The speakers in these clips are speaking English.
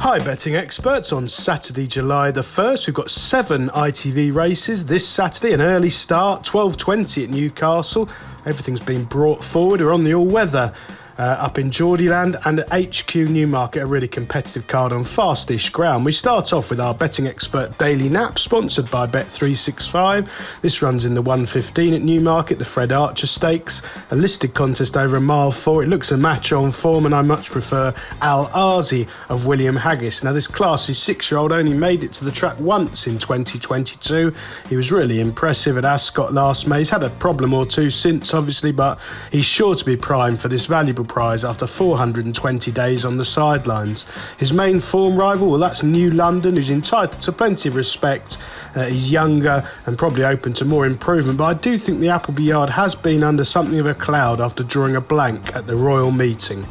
Hi betting experts, on Saturday July the 1st we've got 7 ITV races this Saturday, an early start, 12:20 at Newcastle. Everything's been brought forward. We're on the all-weather up in Geordieland, and at HQ Newmarket, a really competitive card on fastish ground. We start off with our betting expert Daily Nap, sponsored by Bet365. This runs in the 1:15 at Newmarket, the Fred Archer Stakes, a listed contest over a mile 4. It looks a match on form, and I much prefer Al Azi of William Haggis. Now, this classy 6-year-old only made it to the track once in 2022. He was really impressive at Ascot last May. He's had a problem or two since, obviously, but he's sure to be primed for this valuable prize after 420 days on the sidelines. His main form rival, well, that's New London, who's entitled to plenty of respect. He's younger and probably open to more improvement, but I do think the Appleby Yard has been under something of a cloud after drawing a blank at the Royal Meeting.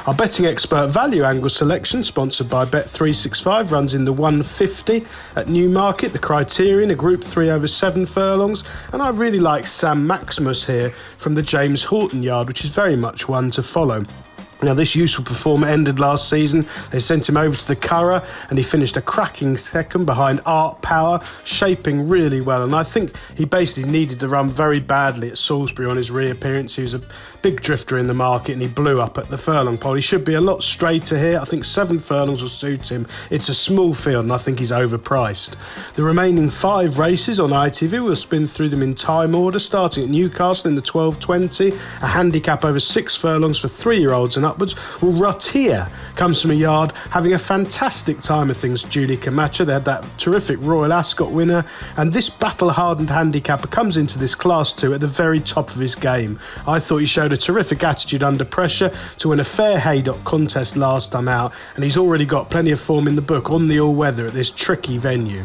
Our betting expert Value Angle selection, sponsored by Bet365, runs in the 1:50 at Newmarket, the Criterion, a Group 3 over 7 furlongs, and I really like Sam Maximus here from the James Horton Yard, which is very much one to follow. Now, this useful performer ended last season. They sent him over to the Curragh and he finished a cracking second behind Art Power, shaping really well. And I think he basically needed to run very badly at Salisbury on his reappearance. He was a big drifter in the market and he blew up at the furlong pole. He should be a lot straighter here. I think 7 furlongs will suit him. It's a small field and I think he's overpriced. The remaining 5 races on ITV, we'll spin through them in time order, starting at Newcastle in the 12:20, a handicap over 6 furlongs for 3-year-olds and upwards. Well, Ratier comes from a yard having a fantastic time of things. Julie Camacho, they had that terrific Royal Ascot winner, and this battle-hardened handicapper comes into this Class 2 at the very top of his game. I thought he showed a terrific attitude under pressure to win a fair Haydock contest last time out, and he's already got plenty of form in the book on the all-weather at this tricky venue.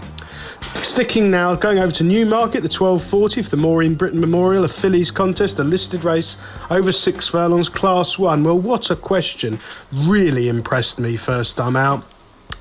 Sticking now, going over to Newmarket, the 12:40 for the Maureen Britton Memorial, a fillies contest, a listed race over 6 furlongs, Class 1. Well, what a question. Really impressed me first time out.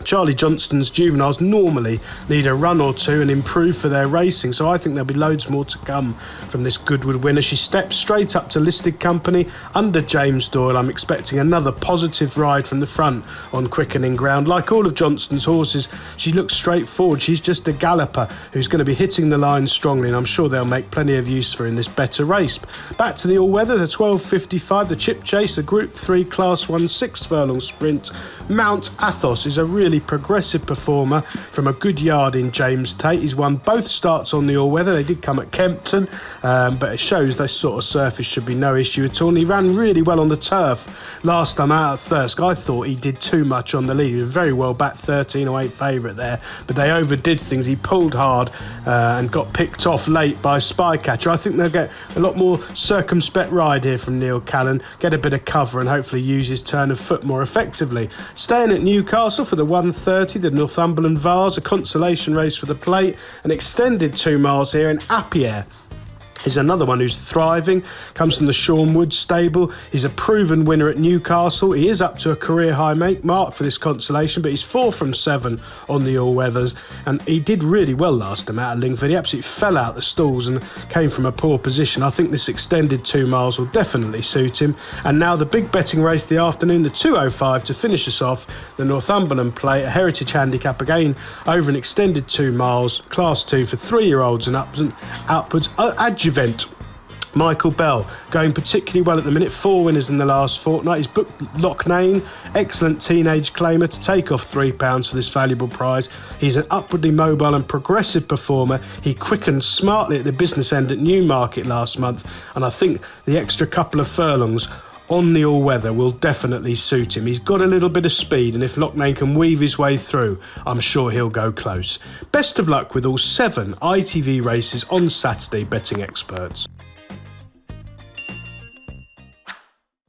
Charlie Johnston's juveniles normally need a run or two and improve for their racing, so I think there'll be loads more to come from this Goodwood winner. She steps straight up to listed company under James Doyle. I'm expecting another positive ride from the front on quickening ground. Like all of Johnston's horses, she looks straightforward. She's just a galloper who's going to be hitting the line strongly, and I'm sure they'll make plenty of use for her in this better race. Back to the all-weather, the 12:55, the Chip Chase, the Group 3 Class 1 6 furlong sprint. Mount Athos is a really progressive performer from a good yard in James Tate. He's won both starts on the all-weather. They did come at Kempton, but it shows this sort of surface should be no issue at all. And he ran really well on the turf last time out at Thirsk. I thought he did too much on the lead. He was very well back, 13-8 favourite there, but they overdid things. He pulled hard and got picked off late by Spycatcher. I think they'll get a lot more circumspect ride here from Neil Callan, get a bit of cover and hopefully use his turn of foot more effectively. Staying at Newcastle for the 1:30, the Northumberland Vase, a consolation race for the plate, an extended 2 miles here, and Appier is another one who's thriving, comes from the Sean Wood stable. He's a proven winner at Newcastle. He is up to a career high make mark for this consolation, but he's 4 from 7 on the all-weathers, and he did really well last time out at Lingford. He absolutely fell out the stalls and came from a poor position. I think this extended 2 miles will definitely suit him. And now the big betting race of the afternoon, the 2:05 to finish us off, the Northumberland Plate, a heritage handicap again over an extended 2 miles, Class 2 for 3-year-olds and upwards. Adjuvant Michael Bell going particularly well at the minute, 4 winners in the last fortnight. He's booked Loughnane, excellent teenage claimer to take off £3 for this valuable prize. He's an upwardly mobile and progressive performer. He quickened smartly at the business end at Newmarket last month, and I think the extra couple of furlongs on the all-weather will definitely suit him. He's got a little bit of speed, and if Loughnane can weave his way through, I'm sure he'll go close. Best of luck with all 7 ITV races on Saturday, betting experts.